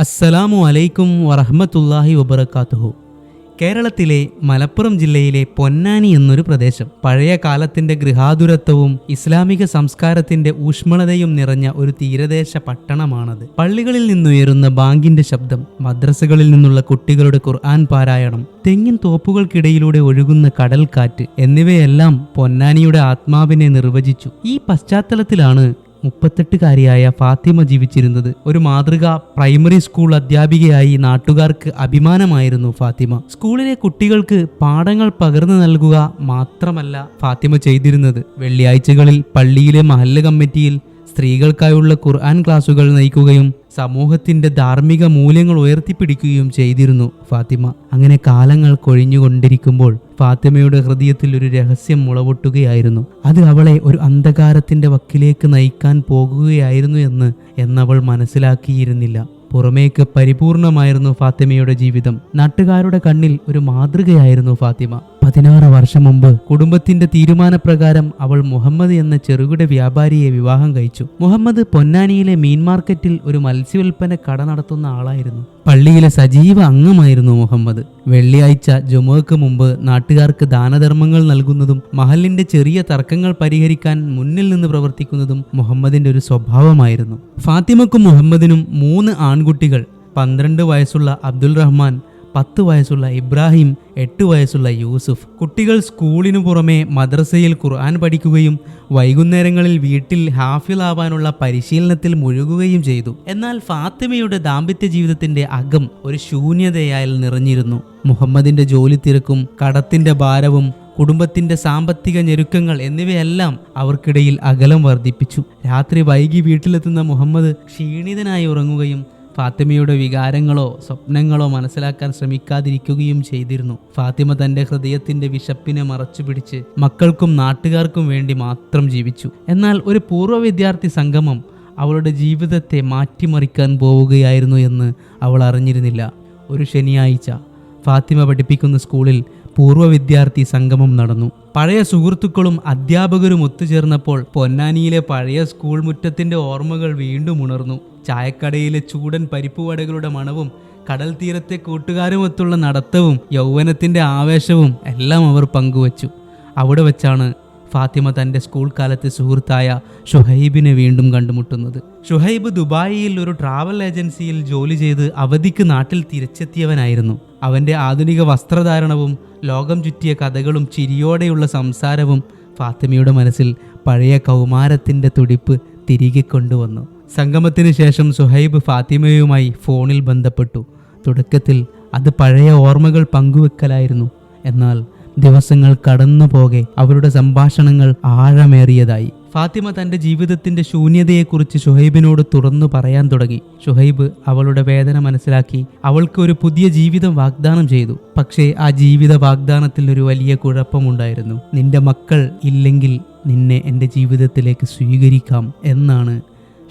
അസ്സലാമു അലൈക്കും വറഹ്മത്തുള്ളാഹി വബറകാതുഹു. കേരളത്തിലെ മലപ്പുറം ജില്ലയിലെ പൊന്നാനി എന്നൊരു പ്രദേശം. പഴയ കാലത്തിന്റെ ഗൃഹാതുരത്വവും ഇസ്ലാമിക സംസ്കാരത്തിന്റെ ഊഷ്മളതയും നിറഞ്ഞ ഒരു തീരദേശ പട്ടണമാണത്. പള്ളികളിൽ നിന്നുയരുന്ന ബാങ്കിന്റെ ശബ്ദം, മദ്രസകളിൽ നിന്നുള്ള കുട്ടികളുടെ ഖുർആൻ പാരായണം, തെങ്ങിൻ തോപ്പുകൾക്കിടയിലൂടെ ഒഴുകുന്ന കടൽക്കാറ്റ് എന്നിവയെല്ലാം പൊന്നാനിയുടെ ആത്മാവിനെ നിർവചിച്ചു. ഈ പശ്ചാത്തലത്തിലാണ് 38-കാരിയായ ഫാത്തിമ ജീവിച്ചിരുന്നത്. ഒരു മാതൃകാ പ്രൈമറി സ്കൂൾ അധ്യാപികയായി നാട്ടുകാർക്ക് അഭിമാനമായിരുന്നു ഫാത്തിമ. സ്കൂളിലെ കുട്ടികൾക്ക് പാഠങ്ങൾ പകർന്നു നൽകുക മാത്രമല്ല ഫാത്തിമ ചെയ്തിരുന്നത്. വെള്ളിയാഴ്ചകളിൽ പള്ളിയിലെ മഹല്ല് കമ്മിറ്റിയിൽ സ്ത്രീകൾക്കായുള്ള ഖുർആൻ ക്ലാസുകൾ നയിക്കുകയും സമൂഹത്തിന്റെ ധാർമ്മിക മൂല്യങ്ങൾ ഉയർത്തിപ്പിടിക്കുകയും ചെയ്തിരുന്നു ഫാത്തിമ. അങ്ങനെ കാലങ്ങൾ കൊഴിഞ്ഞുകൊണ്ടിരിക്കുമ്പോൾ ഫാത്തിമയുടെ ഹൃദയത്തിൽ ഒരു രഹസ്യം മുളപൊട്ടുകയായിരുന്നു. അത് അവളെ ഒരു അന്ധകാരത്തിന്റെ വക്കിലേക്ക് നയിക്കാൻ പോകുകയായിരുന്നു എന്നവൾ മനസ്സിലാക്കിയിരുന്നില്ല. പുറമേക്ക് പരിപൂർണമായിരുന്നു ഫാത്തിമയുടെ ജീവിതം. നാട്ടുകാരുടെ കണ്ണിൽ ഒരു മാതൃകയായിരുന്നു ഫാത്തിമ. 16 വർഷം മുമ്പ് കുടുംബത്തിന്റെ തീരുമാനപ്രകാരം അവൾ മുഹമ്മദ് എന്ന ചെറുകിട വ്യാപാരിയെ വിവാഹം കഴിച്ചു. മുഹമ്മദ് പൊന്നാനിയിലെ മീൻ മാർക്കറ്റിൽ ഒരു മത്സ്യവില്പന കട നടത്തുന്ന ആളായിരുന്നു. പള്ളിയിലെ സജീവ അംഗമായിരുന്നു മുഹമ്മദ്. വെള്ളിയാഴ്ച ജുമുഅക്ക് മുമ്പ് നാട്ടുകാർക്ക് ദാനധർമ്മങ്ങൾ നൽകുന്നതും മഹലിന്റെ ചെറിയ തർക്കങ്ങൾ പരിഹരിക്കാൻ മുന്നിൽ നിന്ന് പ്രവർത്തിക്കുന്നതും മുഹമ്മദിന്റെ ഒരു സ്വഭാവമായിരുന്നു. ഫാത്തിമക്കും മുഹമ്മദിനും 3 ആൺകുട്ടികൾ. 12 വയസ്സുള്ള അബ്ദുൽ റഹ്മാൻ, 10 വയസ്സുള്ള ഇബ്രാഹിം, 8 വയസ്സുള്ള യൂസുഫ്. കുട്ടികൾ സ്കൂളിനു പുറമെ മദ്രസയിൽ ഖുർആൻ പഠിക്കുകയും വൈകുന്നേരങ്ങളിൽ വീട്ടിൽ ഹാഫിളാവാനുള്ള പരിശീലനത്തിൽ മുഴുകുകയും ചെയ്തു. എന്നാൽ ഫാത്തിമയുടെ ദാമ്പത്യ ജീവിതത്തിന്റെ അകം ഒരു ശൂന്യതയാൽ നിറഞ്ഞിരുന്നു. മുഹമ്മദിന്റെ ജോലി തിരക്കും, കടത്തിന്റെ ഭാരവും, കുടുംബത്തിന്റെ സാമ്പത്തിക ഞെരുക്കങ്ങൾ എന്നിവയെല്ലാം അവർക്കിടയിൽ അകലം വർദ്ധിപ്പിച്ചു. രാത്രി വൈകി വീട്ടിലെത്തുന്ന മുഹമ്മദ് ക്ഷീണിതനായി ഉറങ്ങുകയും ഫാത്തിമയുടെ വികാരങ്ങളോ സ്വപ്നങ്ങളോ മനസ്സിലാക്കാൻ ശ്രമിക്കാതിരിക്കുകയും ചെയ്തിരുന്നു. ഫാത്തിമ തന്റെ ഹൃദയത്തിന്റെ വിശപ്പിനെ മറച്ചുപിടിച്ച് മക്കൾക്കും നാട്ടുകാർക്കും വേണ്ടി മാത്രം ജീവിച്ചു. എന്നാൽ ഒരു പൂർവ്വ വിദ്യാർത്ഥി സംഗമം അവളുടെ ജീവിതത്തെ മാറ്റിമറിക്കാൻ പോവുകയായിരുന്നു എന്ന് അവൾ അറിഞ്ഞിരുന്നില്ല. ഒരു ശനിയാഴ്ച ഫാത്തിമ പഠിപ്പിക്കുന്ന സ്കൂളിൽ പൂർവ്വ വിദ്യാർത്ഥി സംഗമം നടന്നു. പഴയ സുഹൃത്തുക്കളും അധ്യാപകരും ഒത്തുചേർന്നപ്പോൾ പൊന്നാനിയിലെ പഴയ സ്കൂൾ മുറ്റത്തിന്റെ ഓർമ്മകൾ വീണ്ടും ഉണർന്നു. ചായക്കടയിലെ ചൂടൻ പരിപ്പുവടകളുടെ മണവും കടൽ തീരത്തെ കൂട്ടുകാരുമൊത്തുള്ള നടത്തവും യൗവനത്തിന്റെ ആവേശവും എല്ലാം അവർ പങ്കുവച്ചു. അവിടെ വെച്ചാണ് ഫാത്തിമ തൻ്റെ സ്കൂൾ കാലത്തെ സുഹൃത്തായ ഷുഹൈബിനെ വീണ്ടും കണ്ടുമുട്ടുന്നത്. ഷുഹൈബ് ദുബായിയിൽ ഒരു ട്രാവൽ ഏജൻസിയിൽ ജോലി ചെയ്ത് അവധിക്ക് നാട്ടിൽ തിരിച്ചെത്തിയവനായിരുന്നു. അവൻ്റെ ആധുനിക വസ്ത്രധാരണവും ലോകം ചുറ്റിയ കഥകളും ചിരിയോടെയുള്ള സംസാരവും ഫാത്തിമയുടെ മനസ്സിൽ പഴയ കൗമാരത്തിൻ്റെ തുടിപ്പ് തിരികെ കൊണ്ടുവന്നു. സംഗമത്തിന് ശേഷം ഷുഹൈബ് ഫാത്തിമയുമായി ഫോണിൽ ബന്ധപ്പെട്ടു. തുടക്കത്തിൽ അത് പഴയ ഓർമ്മകൾ പങ്കുവെക്കലായിരുന്നു. എന്നാൽ ദിവസങ്ങൾ കടന്നു പോകെ അവരുടെ സംഭാഷണങ്ങൾ ആഴമേറിയതായി. ഫാത്തിമ തൻ്റെ ജീവിതത്തിന്റെ ശൂന്യതയെക്കുറിച്ച് ഷുഹൈബിനോട് തുറന്നു പറയാൻ തുടങ്ങി. ഷുഹൈബ് അവളുടെ വേദന മനസ്സിലാക്കി അവൾക്ക് ഒരു പുതിയ ജീവിതം വാഗ്ദാനം ചെയ്തു. പക്ഷേ ആ ജീവിത വാഗ്ദാനത്തിൽ ഒരു വലിയ കുഴപ്പമുണ്ടായിരുന്നു. നിന്റെ മക്കൾ ഇല്ലെങ്കിൽ നിന്നെ എൻ്റെ ജീവിതത്തിലേക്ക് സ്വീകരിക്കാം എന്നാണ്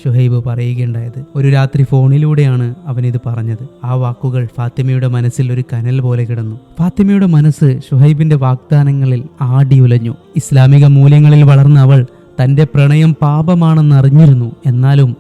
ഷുഹൈബ് പറയുകയുണ്ടായത്. ഒരു രാത്രി ഫോണിലൂടെയാണ് അവനിത് പറഞ്ഞത്. ആ വാക്കുകൾ ഫാത്തിമയുടെ മനസ്സിൽ ഒരു കനൽ പോലെ കിടന്നു. ഫാത്തിമയുടെ മനസ്സ് ഷുഹൈബിന്റെ വാഗ്ദാനങ്ങളിൽ ആടിയുലഞ്ഞു. ഇസ്ലാമിക മൂല്യങ്ങളിൽ വളർന്ന അവൾ തൻ്റെ പ്രണയം പാപമാണെന്ന് അറിഞ്ഞിരുന്നു. എന്നാലും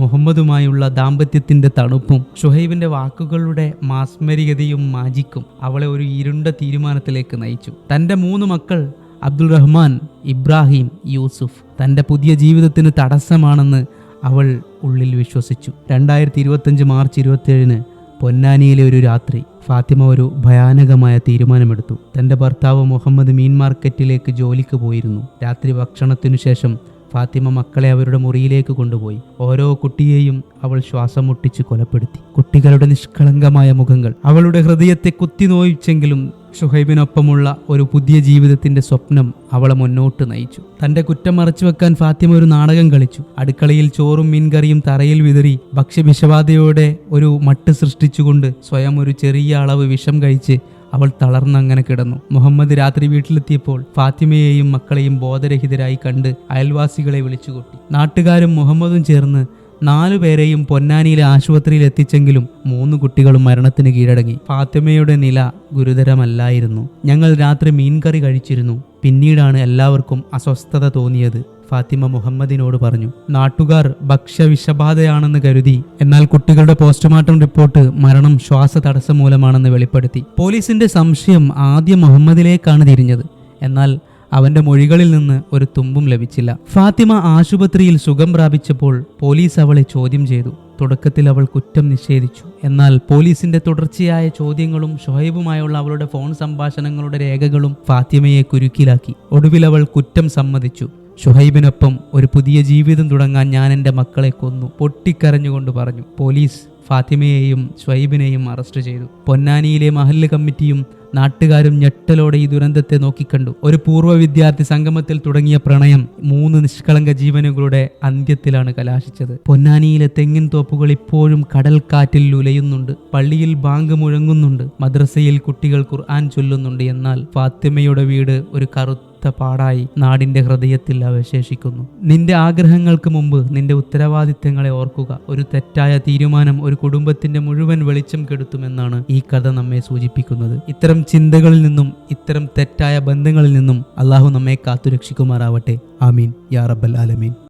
മുഹമ്മദുമായുള്ള ദാമ്പത്യത്തിന്റെ തണുപ്പും ഷുഹൈബിന്റെ വാക്കുകളുടെ മാസ്മരികതയും മാജിക്കും അവളെ ഒരു ഇരുണ്ട തീരുമാനത്തിലേക്ക് നയിച്ചു. തൻ്റെ 3 മക്കൾ അബ്ദുൽ റഹ്മാൻ, ഇബ്രാഹിം, യൂസുഫ് തൻ്റെ പുതിയ ജീവിതത്തിന് തടസ്സമാണെന്ന് അവൾ ഉള്ളിൽ വിശ്വസിച്ചു. 2025 മാർച്ച് 27 പൊന്നാനിയിലെ ഒരു രാത്രി ഫാത്തിമ ഒരു ഭയാനകമായ തീരുമാനമെടുത്തു. തൻ്റെ ഭർത്താവ് മുഹമ്മദ് മീൻ മാർക്കറ്റിലേക്ക് ജോലിക്ക് പോയിരുന്നു. രാത്രി ഭക്ഷണത്തിനു ശേഷം ഫാത്തിമ മക്കളെ അവരുടെ മുറിയിലേക്ക് കൊണ്ടുപോയി. ഓരോ കുട്ടിയെയും അവൾ ശ്വാസം മുട്ടിച്ച് കൊലപ്പെടുത്തി. കുട്ടികളുടെ നിഷ്കളങ്കമായ മുഖങ്ങൾ അവളുടെ ഹൃദയത്തെ കുത്തിനോയിച്ചെങ്കിലും ഷുഹൈബിനൊപ്പമുള്ള ഒരു പുതിയ ജീവിതത്തിന്റെ സ്വപ്നം അവളെ മുന്നോട്ട് നയിച്ചു. തന്റെ കുറ്റം മറച്ചു വെക്കാൻ ഫാത്തിമ ഒരു നാടകം കളിച്ചു. അടുക്കളയിൽ ചോറും മീൻകറിയും തറയിൽ വിതറി ഭക്ഷ്യവിഷബാധയോടെ ഒരു മട്ട് സൃഷ്ടിച്ചുകൊണ്ട് സ്വയം ഒരു ചെറിയ അളവ് വിഷം കഴിച്ച് അവൾ തളർന്നങ്ങനെ കിടന്നു. മുഹമ്മദ് രാത്രി വീട്ടിലെത്തിയപ്പോൾ ഫാത്തിമയെയും മക്കളെയും ബോധരഹിതരായി കണ്ട് അയൽവാസികളെ വിളിച്ചുകൂട്ടി. നാട്ടുകാരും മുഹമ്മദും ചേർന്ന് 4 പേരെയും പൊന്നാനിയിലെ ആശുപത്രിയിൽ എത്തിച്ചെങ്കിലും 3 കുട്ടികളും മരണത്തിന് കീഴടങ്ങി. ഫാത്തിമയുടെ നില ഗുരുതരമല്ലായിരുന്നു. ഞങ്ങൾ രാത്രി മീൻകറി കഴിച്ചിരുന്നു. പിന്നീടാണ് എല്ലാവർക്കും അസ്വസ്ഥത തോന്നിയത്. ഫാത്തിമ മുഹമ്മദിനോട് പറഞ്ഞു. നാട്ടുകാർ ഭക്ഷ്യവിഷബാധയാണെന്ന് കരുതി, എന്നാൽ കുട്ടികളുടെ പോസ്റ്റ്മോർട്ടം റിപ്പോർട്ട് മരണം ശ്വാസതടസ്സം മൂലമാണെന്ന് വെളിപ്പെടുത്തി. പോലീസിന്റെ സംശയം ആദ്യം മുഹമ്മദിലേക്കാണ് തിരിഞ്ഞത്. എന്നാൽ അവന്റെ മൊഴികളിൽ നിന്ന് ഒരു തുമ്പും ലഭിച്ചില്ല. ഫാത്തിമ ആശുപത്രിയിൽ സുഖം പ്രാപിച്ചപ്പോൾ പോലീസ് അവളെ ചോദ്യം ചെയ്തു. തുടക്കത്തിൽ അവൾ കുറ്റം നിഷേധിച്ചു. എന്നാൽ പോലീസിന്റെ തുടർച്ചയായ ചോദ്യങ്ങളും ഷുഹൈബുമായുള്ള അവളുടെ ഫോൺ സംഭാഷണങ്ങളുടെ രേഖകളും ഫാത്തിമയെ കുരുക്കിലാക്കി. ഒടുവിൽ അവൾ കുറ്റം സമ്മതിച്ചു. ഷുഹൈബിനൊപ്പം ഒരു പുതിയ ജീവിതം തുടങ്ങാൻ ഞാൻ എൻ്റെ മക്കളെ കൊന്നു, പൊട്ടിക്കരഞ്ഞുകൊണ്ട് പറഞ്ഞു. പോലീസ് ഫാത്തിമയെയും ഷുഹൈബിനെയും അറസ്റ്റ് ചെയ്തു. പൊന്നാനിയിലെ മഹല്ല് കമ്മിറ്റിയും നാട്ടുകാരും ഞെട്ടലോടെ ഈ ദുരന്തത്തെ നോക്കിക്കണ്ടു. ഒരു പൂർവ്വ വിദ്യാർത്ഥി സംഗമത്തിൽ തുടങ്ങിയ പ്രണയം 3 നിഷ്കളങ്ക ജീവനുകളുടെ അന്ത്യത്തിലാണ് കലാശിച്ചത്. പൊന്നാനിയിലെ തെങ്ങിൻ തോപ്പുകൾ ഇപ്പോഴും കടൽക്കാറ്റിൽ ഉലയുന്നുണ്ട്. പള്ളിയിൽ ബാങ്ക് മുഴങ്ങുന്നുണ്ട്. മദ്രസയിൽ കുട്ടികൾ ഖുർആൻ ചൊല്ലുന്നുണ്ട്. എന്നാൽ ഫാത്തിമയുടെ വീട് ഒരു കറുത്ത പാടായി നാടിന്റെ ഹൃദയത്തിൽ അവശേഷിക്കുന്നു. നിന്റെ ആഗ്രഹങ്ങൾക്ക് മുമ്പ് നിന്റെ ഉത്തരവാദിത്തങ്ങളെ ഓർക്കുക. ഒരു തെറ്റായ തീരുമാനം ഒരു കുടുംബത്തിന്റെ മുഴുവൻ വെളിച്ചം കെടുത്തുമെന്നാണ് ഈ കഥ നമ്മെ സൂചിപ്പിക്കുന്നത്. ഇത്തരം ചിന്തകളിൽ നിന്നും ഇത്തരം തെറ്റായ ബന്ധങ്ങളിൽ നിന്നും അള്ളാഹു നമ്മെ കാത്തുരക്ഷിക്കുമാറാവട്ടെ. ആമീൻ യാ റബ്ബൽ ആലമീൻ.